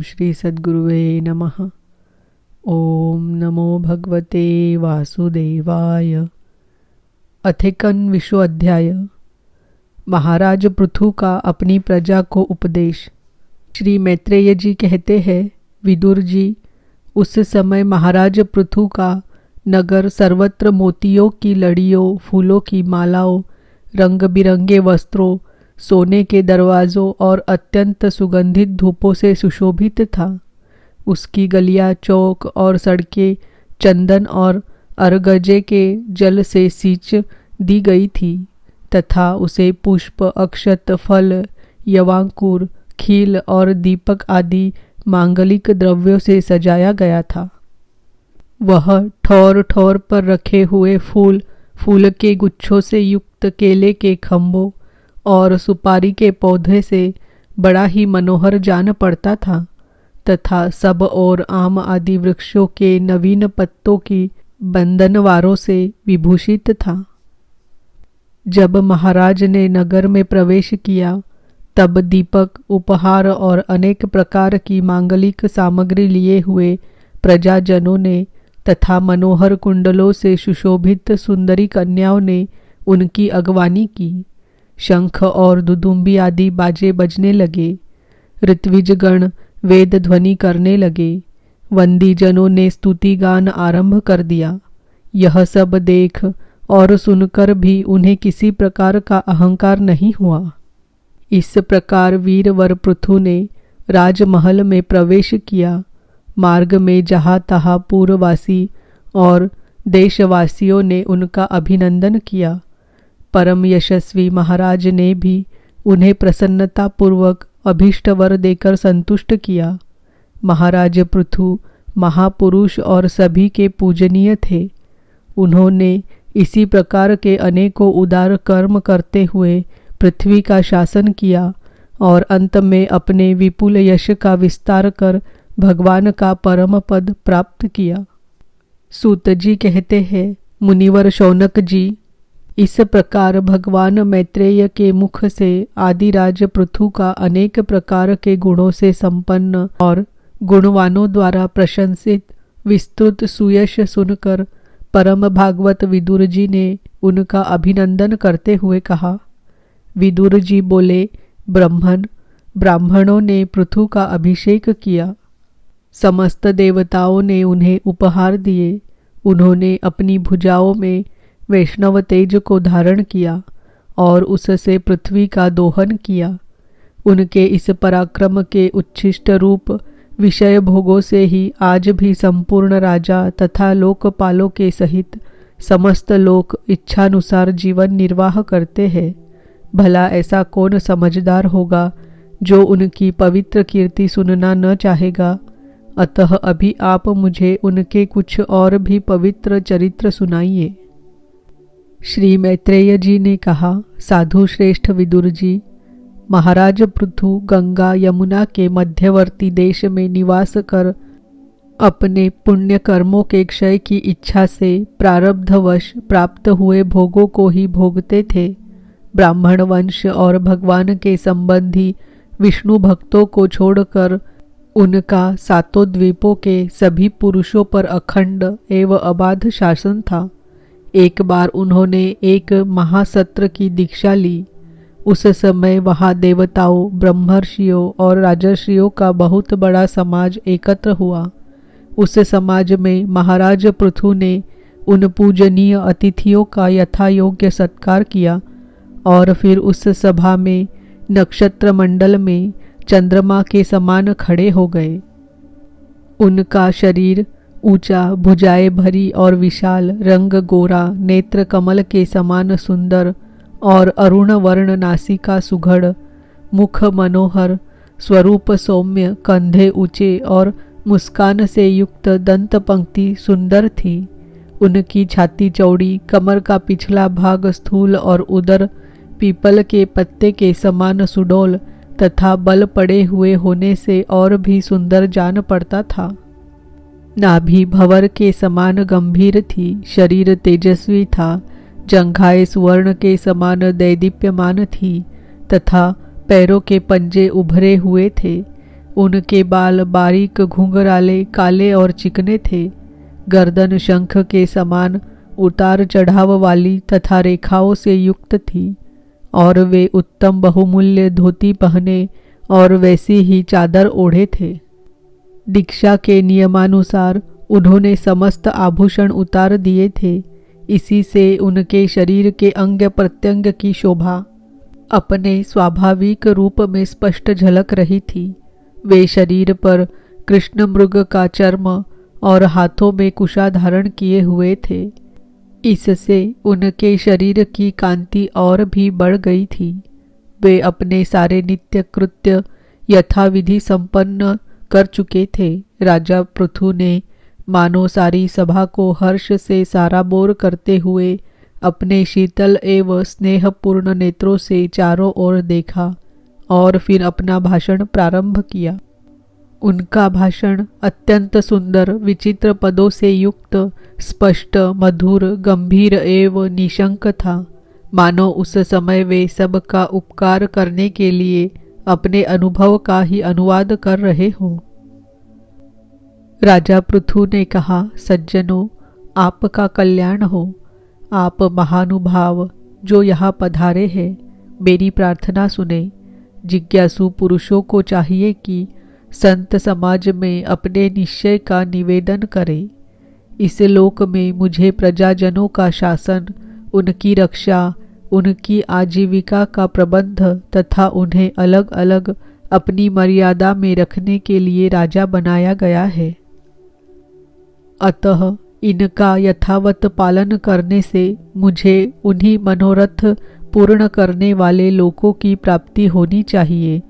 ओम श्री सद्गुरुवे नमः। ओम नमो भगवते वासुदेवाय। अथेकन अध्याय। महाराज पृथु का अपनी प्रजा को उपदेश। श्री मैत्रेय जी कहते हैं, विदुर जी, उस समय महाराज पृथु का नगर सर्वत्र मोतियों की लड़ियों, फूलों की मालाओं, रंग बिरंगे वस्त्रों, सोने के दरवाज़ों और अत्यंत सुगंधित धूपों से सुशोभित था। उसकी गलियां, चौक और सड़कें चंदन और अरगजे के जल से सींच दी गई थी तथा उसे पुष्प, अक्षत, फल, यवांकुर, खील और दीपक आदि मांगलिक द्रव्यों से सजाया गया था। वह ठौर ठौर पर रखे हुए फूल के गुच्छों से युक्त केले के खंभों और सुपारी के पौधे से बड़ा ही मनोहर जान पड़ता था तथा सब और आम आदि वृक्षों के नवीन पत्तों की बंधनवारों से विभूषित था। जब महाराज ने नगर में प्रवेश किया तब दीपक, उपहार और अनेक प्रकार की मांगलिक सामग्री लिए हुए प्रजाजनों ने तथा मनोहर कुंडलों से सुशोभित सुंदरी कन्याओं ने उनकी अगवानी की। शंख और दुदुम्बी आदि बाजे बजने लगे। ऋत्विजगण वेद ध्वनि करने लगे। वंदीजनों ने स्तुति गान आरंभ कर दिया। यह सब देख और सुनकर भी उन्हें किसी प्रकार का अहंकार नहीं हुआ। इस प्रकार वीरवर पृथु ने राजमहल में प्रवेश किया। मार्ग में जहाँ तहाँ पूर्ववासी और देशवासियों ने उनका अभिनंदन किया। परम यशस्वी महाराज ने भी उन्हें प्रसन्नतापूर्वक अभीष्ट वर देकर संतुष्ट किया। महाराज पृथु महापुरुष और सभी के पूजनीय थे। उन्होंने इसी प्रकार के अनेकों उदार कर्म करते हुए पृथ्वी का शासन किया और अंत में अपने विपुल यश का विस्तार कर भगवान का परम पद प्राप्त किया। सूत जी कहते हैं, मुनिवर शौनक जी, इस प्रकार भगवान मैत्रेय के मुख से आदिराज पृथु का अनेक प्रकार के गुणों से संपन्न और गुणवानों द्वारा प्रशंसित विस्तृत सुयश सुनकर परम भागवत विदुर जी ने उनका अभिनंदन करते हुए कहा। विदुर जी बोले, ब्राह्मणों ने पृथु का अभिषेक किया। समस्त देवताओं ने उन्हें उपहार दिए। उन्होंने अपनी भुजाओं में वैष्णव तेज को धारण किया और उससे पृथ्वी का दोहन किया। उनके इस पराक्रम के उच्छिष्ट रूप विषय भोगों से ही आज भी संपूर्ण राजा तथा लोकपालों के सहित समस्त लोक इच्छानुसार जीवन निर्वाह करते हैं। भला ऐसा कौन समझदार होगा जो उनकी पवित्र कीर्ति सुनना न चाहेगा। अतः अभी आप मुझे उनके कुछ और भी पवित्र चरित्र सुनाइए। श्री मैत्रेय जी ने कहा, साधु श्रेष्ठ विदुर जी, महाराज पृथु गंगा यमुना के मध्यवर्ती देश में निवास कर अपने पुण्य कर्मों के क्षय की इच्छा से प्रारब्धवश प्राप्त हुए भोगों को ही भोगते थे। ब्राह्मण वंश और भगवान के संबंधी विष्णु भक्तों को छोड़कर उनका सातों द्वीपों के सभी पुरुषों पर अखंड एवं अबाध शासन था। एक बार उन्होंने एक महासत्र की दीक्षा ली। उस समय वहाँ देवताओं, ब्रह्मर्षियों और राजर्षियों का बहुत बड़ा समाज एकत्र हुआ। उस समाज में महाराज पृथु ने उन पूजनीय अतिथियों का यथा योग्य सत्कार किया और फिर उस सभा में नक्षत्र मंडल में चंद्रमा के समान खड़े हो गए। उनका शरीर ऊंचा, भुजाएं भरी और विशाल, रंग गोरा, नेत्र कमल के समान सुंदर और अरुण वर्ण नासिका सुघड़, मुख मनोहर, स्वरूप सौम्य, कंधे ऊंचे और मुस्कान से युक्त दंत पंक्ति सुंदर थी। उनकी छाती चौड़ी, कमर का पिछला भाग स्थूल और उदर पीपल के पत्ते के समान सुडौल तथा बल पड़े हुए होने से और भी सुंदर जान पड़ता था। नाभि भंवर के समान गंभीर थी। शरीर तेजस्वी था। जंघाएं सुवर्ण के समान दैदीप्यमान थी तथा पैरों के पंजे उभरे हुए थे। उनके बाल बारीक घुंघराले काले और चिकने थे। गर्दन शंख के समान उतार चढ़ाव वाली तथा रेखाओं से युक्त थी और वे उत्तम बहुमूल्य धोती पहने और वैसी ही चादर ओढ़े थे। दीक्षा के नियमानुसार उन्होंने समस्त आभूषण उतार दिए थे। इसी से उनके शरीर के अंग प्रत्यंग की शोभा अपने स्वाभाविक रूप में स्पष्ट झलक रही थी। वे शरीर पर कृष्ण मृग का चर्म और हाथों में कुशा धारण किए हुए थे। इससे उनके शरीर की कांति और भी बढ़ गई थी। वे अपने सारे नित्य कृत्य यथाविधि संपन्न कर चुके थे। राजा पृथु ने मानो सारी सभा को हर्ष से साराबोर करते हुए अपने शीतल एवं स्नेहपूर्ण नेत्रों से चारों ओर देखा और फिर अपना भाषण प्रारंभ किया। उनका भाषण अत्यंत सुंदर विचित्र पदों से युक्त, स्पष्ट, मधुर, गंभीर एवं निशंक था। मानो उस समय वे सबका उपकार करने के लिए अपने अनुभव का ही अनुवाद कर रहे हों। राजा पृथु ने कहा, सज्जनों, आपका कल्याण हो। आप महानुभाव जो यहाँ पधारे हैं, मेरी प्रार्थना सुने। जिज्ञासु पुरुषों को चाहिए कि संत समाज में अपने निश्चय का निवेदन करें। इस लोक में मुझे प्रजाजनों का शासन, उनकी रक्षा, उनकी आजीविका का प्रबंध तथा उन्हें अलग अलग अपनी मर्यादा में रखने के लिए राजा बनाया गया है। अतः इनका यथावत पालन करने से मुझे उन्हीं मनोरथ पूर्ण करने वाले लोकों की प्राप्ति होनी चाहिए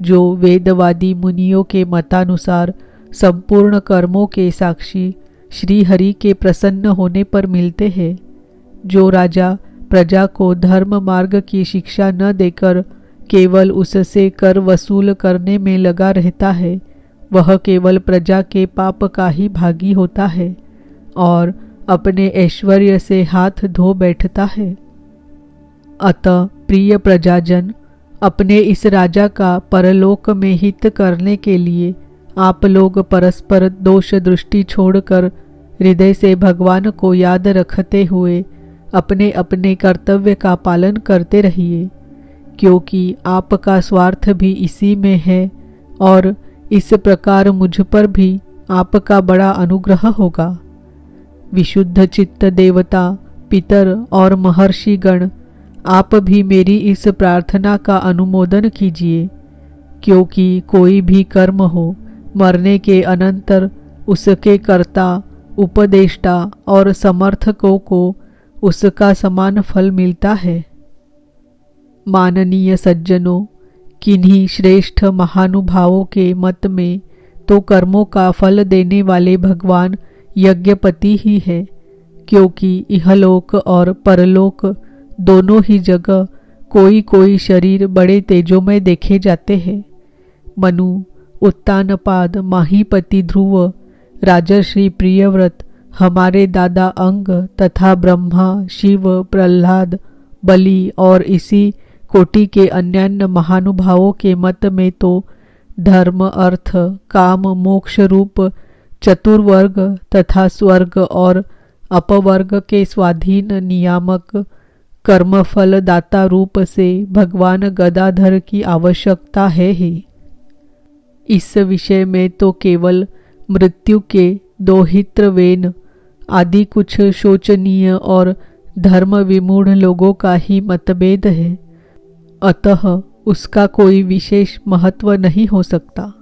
जो वेदवादी मुनियों के मतानुसार संपूर्ण कर्मों के साक्षी श्री हरि के प्रसन्न होने पर मिलते हैं। जो राजा प्रजा को धर्म मार्ग की शिक्षा न देकर केवल उससे कर वसूल करने में लगा रहता है, वह केवल प्रजा के पाप का ही भागी होता है और अपने ऐश्वर्य से हाथ धो बैठता है। अतः प्रिय प्रजाजन, अपने इस राजा का परलोक में हित करने के लिए आप लोग परस्पर दोष दृष्टि छोड़कर हृदय से भगवान को याद रखते हुए अपने अपने कर्तव्य का पालन करते रहिए, क्योंकि आपका स्वार्थ भी इसी में है और इस प्रकार मुझ पर भी आपका बड़ा अनुग्रह होगा। विशुद्ध चित्त देवता, पितर और महर्षि गण, आप भी मेरी इस प्रार्थना का अनुमोदन कीजिए, क्योंकि कोई भी कर्म हो, मरने के अनंतर उसके कर्ता, उपदेष्टा और समर्थकों को उसका समान फल मिलता है। माननीय सज्जनों, किन्हीं श्रेष्ठ महानुभावों के मत में तो कर्मों का फल देने वाले भगवान यज्ञपति ही है, क्योंकि इहलोक और परलोक दोनों ही जगह कोई कोई शरीर बड़े तेजोमय देखे जाते हैं। मनु, उत्तानपाद, माहीपति ध्रुव, राजर्षि प्रियव्रत, हमारे दादा अंग तथा ब्रह्मा, शिव, प्रहलाद, बलि और इसी कोटि के अन्यान्य महानुभावों के मत में तो धर्म, अर्थ, काम, मोक्ष रूप चतुर्वर्ग तथा स्वर्ग और अपवर्ग के स्वाधीन नियामक कर्मफल दाता रूप से भगवान गदाधर की आवश्यकता है ही। इस विषय में तो केवल मृत्यु के दोहित्र वेन आदि कुछ शोचनीय और धर्म विमूढ़ लोगों का ही मतभेद है, अतः उसका कोई विशेष महत्व नहीं हो सकता।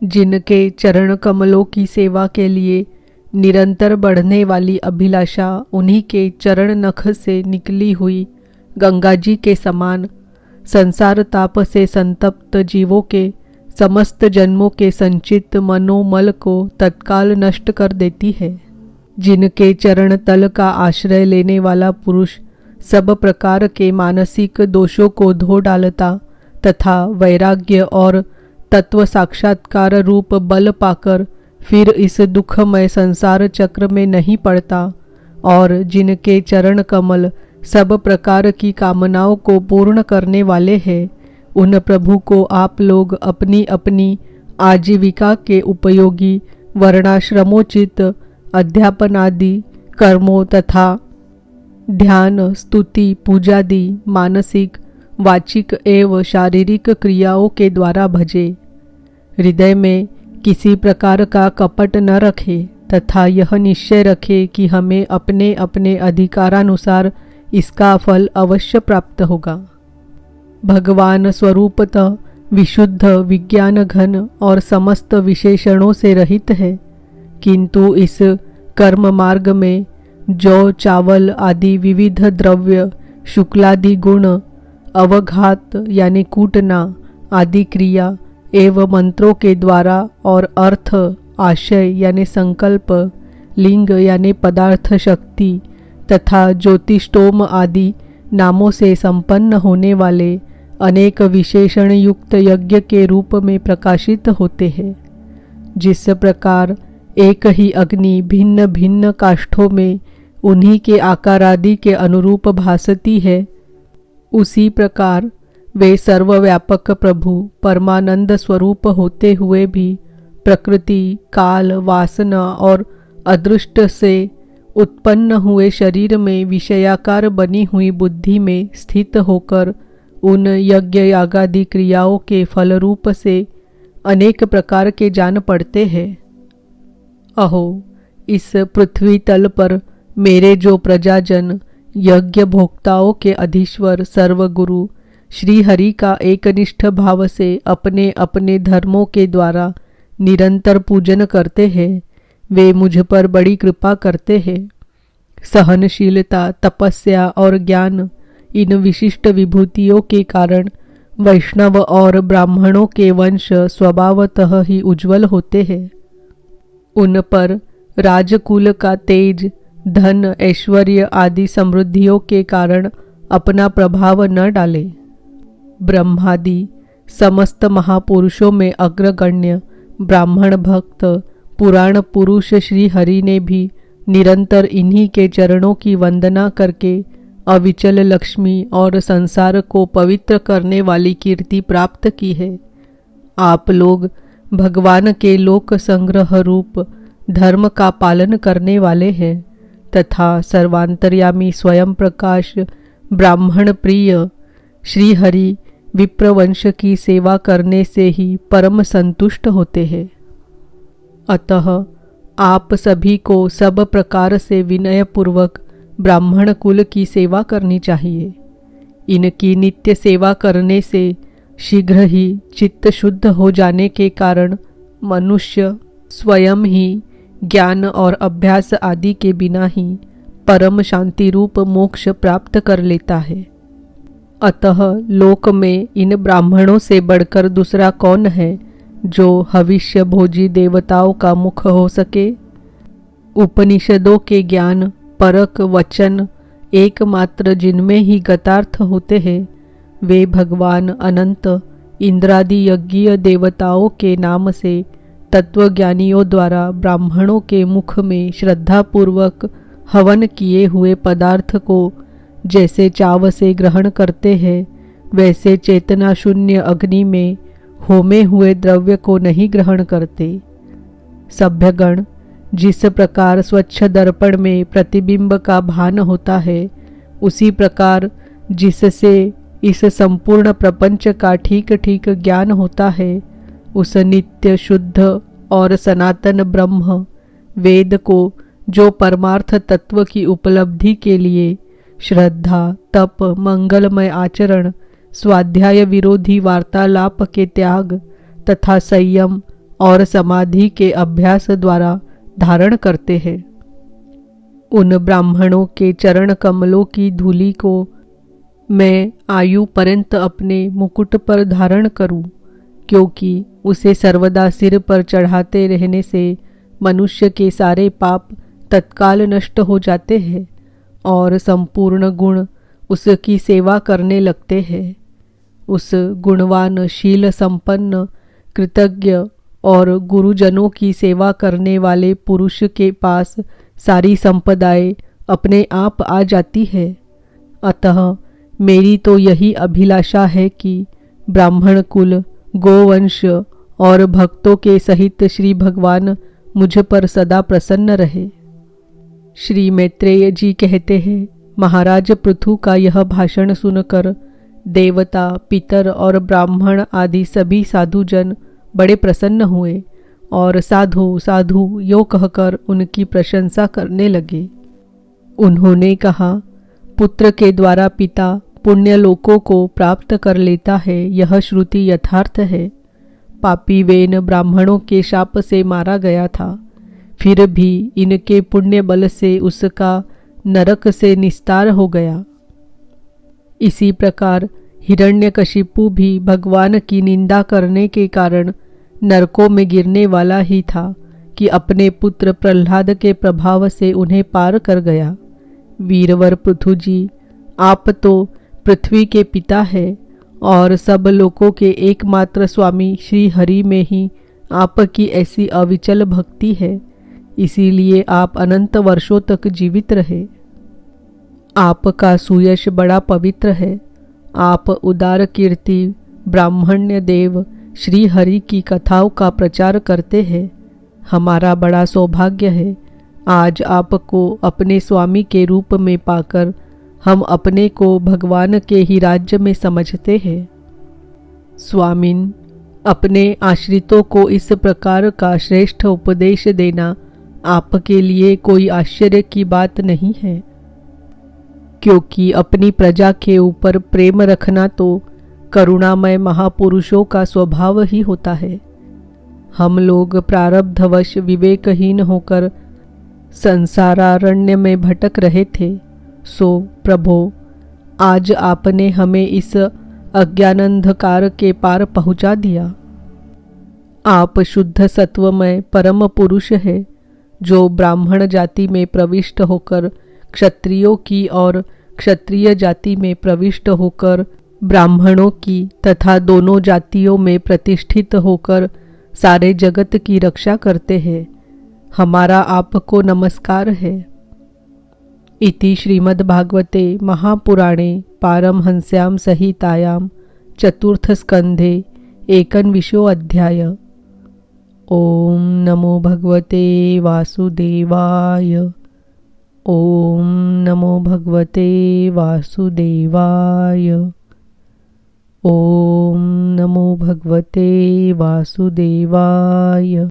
जिनके चरण कमलों की सेवा के लिए निरंतर बढ़ने वाली अभिलाषा उन्हीं के चरण नख से निकली हुई गंगा जी के समान संसार ताप से संतप्त जीवों के समस्त जन्मों के संचित मनोमल को तत्काल नष्ट कर देती है। जिनके चरण तल का आश्रय लेने वाला पुरुष सब प्रकार के मानसिक दोषों को धो डालता तथा वैराग्य और तत्व साक्षात्कार रूप बल पाकर फिर इस दुखमय संसार चक्र में नहीं पड़ता, और जिनके चरण कमल सब प्रकार की कामनाओं को पूर्ण करने वाले हैं, उन प्रभु को आप लोग अपनी अपनी आजीविका के उपयोगी वर्णाश्रमोचित अध्यापन आदि कर्मों तथा ध्यान, स्तुति, पूजादि मानसिक, वाचिक एवं शारीरिक क्रियाओं के द्वारा भजे। हृदय में किसी प्रकार का कपट न रखे तथा यह निश्चय रखे कि हमें अपने अपने अधिकारानुसार इसका फल अवश्य प्राप्त होगा। भगवान स्वरूपतः विशुद्ध, विज्ञान घन और समस्त विशेषणों से रहित है, किंतु इस कर्म मार्ग में जौ, चावल आदि विविध द्रव्य, शुक्लादि गुण, अवघात यानी कूटना आदि क्रिया एवं मंत्रों के द्वारा और अर्थ, आशय यानी संकल्प, लिंग यानी पदार्थ शक्ति तथा ज्योतिष्टोम आदि नामों से संपन्न होने वाले अनेक विशेषण युक्त यज्ञ के रूप में प्रकाशित होते हैं। जिस प्रकार एक ही अग्नि भिन्न भिन्न काष्ठों में उन्हीं के आकार आदि के अनुरूप भासती है, उसी प्रकार वे सर्वव्यापक प्रभु परमानंद स्वरूप होते हुए भी प्रकृति, काल, वासना और अदृष्ट से उत्पन्न हुए शरीर में विषयाकार बनी हुई बुद्धि में स्थित होकर उन यज्ञ यागादि क्रियाओं के फल रूप से अनेक प्रकार के जान पड़ते हैं। अहो, इस पृथ्वी तल पर मेरे जो प्रजाजन यज्ञ भोक्ताओं के अधीश्वर सर्वगुरु श्री हरि का एकनिष्ठ भाव से अपने अपने धर्मों के द्वारा निरंतर पूजन करते हैं, वे मुझ पर बड़ी कृपा करते हैं। सहनशीलता, तपस्या और ज्ञान इन विशिष्ट विभूतियों के कारण वैष्णव और ब्राह्मणों के वंश स्वभावतः ही उज्जवल होते हैं। उन पर राजकुल का तेज, धन, ऐश्वर्य आदि समृद्धियों के कारण अपना प्रभाव न डाले। ब्रह्मादि समस्त महापुरुषों में अग्रगण्य ब्राह्मण भक्त पुराण पुरुष श्री हरि ने भी निरंतर इन्हीं के चरणों की वंदना करके अविचल लक्ष्मी और संसार को पवित्र करने वाली कीर्ति प्राप्त की है। आप लोग भगवान के लोक संग्रह रूप धर्म का पालन करने वाले हैं तथा सर्वांतर्यामी स्वयं प्रकाश ब्राह्मण प्रिय श्री हरि विप्रवंश की सेवा करने से ही परम संतुष्ट होते हैं। अतः आप सभी को सब प्रकार से विनय पूर्वक ब्राह्मण कुल की सेवा करनी चाहिए। इनकी नित्य सेवा करने से शीघ्र ही चित्त शुद्ध हो जाने के कारण मनुष्य स्वयं ही ज्ञान और अभ्यास आदि के बिना ही परम शांति रूप मोक्ष प्राप्त कर लेता है। अतः लोक में इन ब्राह्मणों से बढ़कर दूसरा कौन है जो भविष्य भोजी देवताओं का मुख हो सके। उपनिषदों के ज्ञान परक वचन एकमात्र जिनमें ही गतार्थ होते हैं, वे भगवान अनंत इंद्रादि यज्ञीय देवताओं के नाम से तत्वज्ञानियों द्वारा ब्राह्मणों के मुख में श्रद्धापूर्वक हवन किए हुए पदार्थ को जैसे चाव से ग्रहण करते हैं, वैसे चेतना शून्य अग्नि में होमे हुए द्रव्य को नहीं ग्रहण करते। सभ्यगण, जिस प्रकार स्वच्छ दर्पण में प्रतिबिंब का भान होता है, उसी प्रकार जिससे इस संपूर्ण प्रपंच का ठीक ठीक ज्ञान होता है, उस नित्य शुद्ध और सनातन ब्रह्म वेद को जो परमार्थ तत्व की उपलब्धि के लिए श्रद्धा, तप, मंगलमय आचरण, स्वाध्याय विरोधी वार्तालाप के त्याग तथा संयम और समाधि के अभ्यास द्वारा धारण करते हैं। उन ब्राह्मणों के चरण कमलों की धूलि को मैं आयु पर्यंत अपने मुकुट पर धारण करूं, क्योंकि उसे सर्वदा सिर पर चढ़ाते रहने से मनुष्य के सारे पाप तत्काल नष्ट हो जाते हैं और संपूर्ण गुण उसकी सेवा करने लगते हैं। उस गुणवान, शील संपन्न, कृतज्ञ और गुरुजनों की सेवा करने वाले पुरुष के पास सारी संपदाएं अपने आप आ जाती है। अतः मेरी तो यही अभिलाषा है कि ब्राह्मण कुल, गोवंश और भक्तों के सहित श्री भगवान मुझ पर सदा प्रसन्न रहे। श्री मैत्रेय जी कहते हैं, महाराज पृथु का यह भाषण सुनकर देवता, पितर और ब्राह्मण आदि सभी साधुजन बड़े प्रसन्न हुए और साधु साधु यो कहकर उनकी प्रशंसा करने लगे। उन्होंने कहा, पुत्र के द्वारा पिता पुण्य लोकों को प्राप्त कर लेता है, यह श्रुति यथार्थ है। पापी वेन ब्राह्मणों के शाप से मारा गया था, फिर भी इनके पुण्य बल से उसका नरक से निस्तार हो गया। इसी प्रकार हिरण्यकशिपु भी भगवान की निंदा करने के कारण नरकों में गिरने वाला ही था कि अपने पुत्र प्रहलाद के प्रभाव से उन्हें पार कर गया। वीरवर पृथु जी, आप तो पृथ्वी के पिता हैं और सब लोकों के एकमात्र स्वामी श्री हरि में ही आपकी ऐसी अविचल भक्ति है, इसीलिए आप अनंत वर्षों तक जीवित रहे। आपका सुयश बड़ा पवित्र है। आप उदार कीर्ति, ब्राह्मण्य देव श्री हरि की कथाओं का प्रचार करते हैं। हमारा बड़ा सौभाग्य है। आज आपको अपने स्वामी के रूप में पाकर हम अपने को भगवान के ही राज्य में समझते हैं। स्वामिन, अपने आश्रितों को इस प्रकार का श्रेष्ठ उपदेश देना आपके लिए कोई आश्चर्य की बात नहीं है, क्योंकि अपनी प्रजा के ऊपर प्रेम रखना तो करुणामय महापुरुषों का स्वभाव ही होता है। हम लोग प्रारब्धवश विवेकहीन होकर संसारारण्य में भटक रहे थे, सो प्रभो, आज आपने हमें इस अज्ञानांधकार के पार पहुंचा दिया। आप शुद्ध सत्वमय परम पुरुष है, जो ब्राह्मण जाति में प्रविष्ट होकर क्षत्रियों की और क्षत्रिय जाति में प्रविष्ट होकर ब्राह्मणों की तथा दोनों जातियों में प्रतिष्ठित होकर सारे जगत की रक्षा करते हैं। हमारा आपको नमस्कार है। इति श्रीमद्भागवते महापुराणे पारमहंस्यां संहितायां चतुर्थ स्कंधे 21 अध्याय। ओम नमो भगवते वासुदेवाय। ओम नमो भगवते वासुदेवाय। ओम नमो भगवते वासुदेवाय।